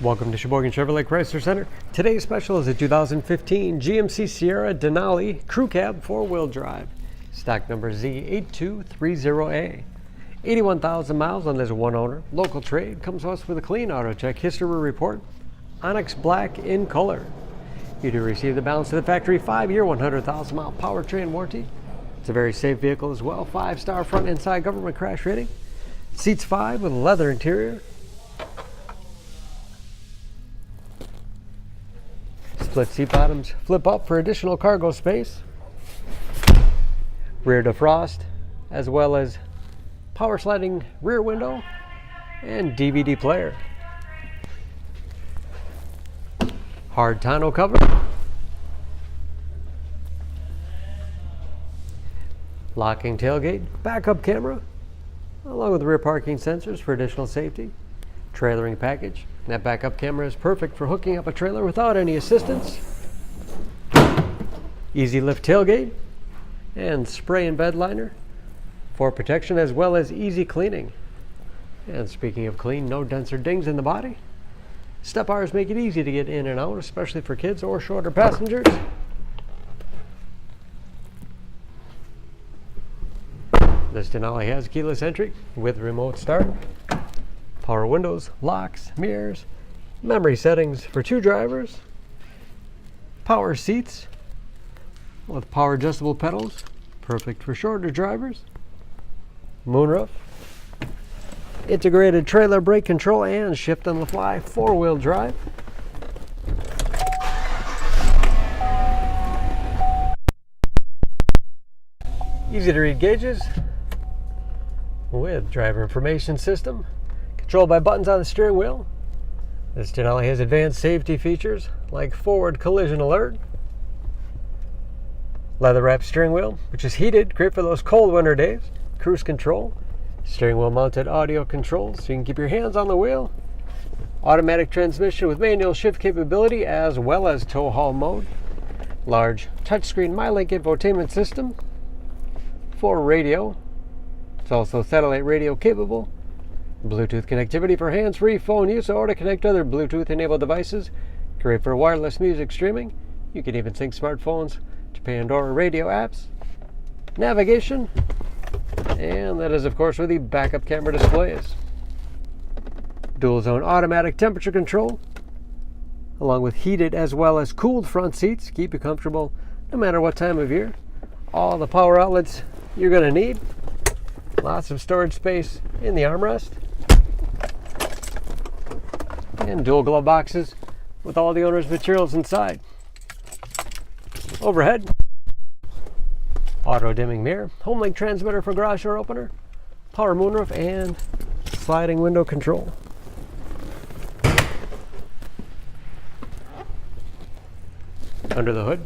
Welcome to Sheboygan Chevrolet Chrysler Center. Today's special is a 2015 GMC Sierra Denali Crew Cab 4-wheel drive. Stock number Z8230A. 81,000 miles on this one owner. Local trade. Comes to us with a clean auto check history report. Onyx black in color. You do receive the balance of the factory 5-year, 100,000 mile powertrain warranty. It's a very safe vehicle as well. 5-star front and side government crash rating. Seats 5 with a leather interior. Split seat bottoms flip up for additional cargo space. Rear defrost, as well as power sliding rear window and DVD player. Hard tonneau cover. Locking tailgate, backup camera, along with rear parking sensors for additional safety. Trailering package. That backup camera is perfect for hooking up a trailer without any assistance. Easy lift tailgate and spray and bed liner for protection as well as easy cleaning. And speaking of clean, no dents or dings in the body. Step bars make it easy to get in and out, especially for kids or shorter passengers. This Denali has keyless entry with remote start. Power windows, locks, mirrors, memory settings for 2 drivers, power seats with power adjustable pedals, perfect for shorter drivers, moonroof, integrated trailer brake control and shift on the fly 4-wheel drive. Easy to read gauges with driver information system. Controlled by buttons on the steering wheel. This Denali has advanced safety features like forward collision alert, leather wrapped steering wheel, which is heated, great for those cold winter days, cruise control, steering wheel mounted audio controls so you can keep your hands on the wheel, automatic transmission with manual shift capability as well as tow haul mode, large touchscreen MyLink infotainment system, for radio. It's also satellite radio capable. Bluetooth connectivity for hands-free phone use or to connect other Bluetooth-enabled devices. Great for wireless music streaming. You can even sync smartphones to Pandora radio apps. Navigation. And that is, of course, where the backup camera display is. Dual-zone automatic temperature control, along with heated as well as cooled front seats. Keep you comfortable no matter what time of year. All the power outlets you're going to need. Lots of storage space in the armrest. And dual glove boxes with all the owner's materials inside. Overhead, auto dimming mirror, home link transmitter for garage door opener, power moonroof, and sliding window control. Under the hood,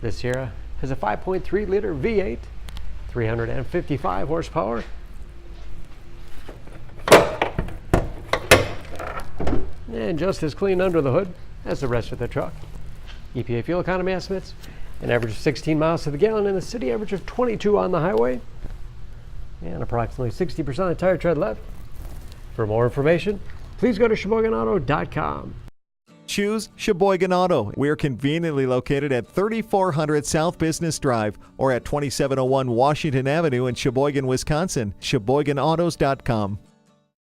this Sierra has a 5.3 liter V8, 355 horsepower. And just as clean under the hood as the rest of the truck. EPA fuel economy estimates, an average of 16 miles to the gallon in the city, average of 22 on the highway, and approximately 60% of tire tread left. For more information, please go to SheboyganAuto.com. Choose Sheboygan Auto. We're conveniently located at 3400 South Business Drive or at 2701 Washington Avenue in Sheboygan, Wisconsin. SheboyganAutos.com.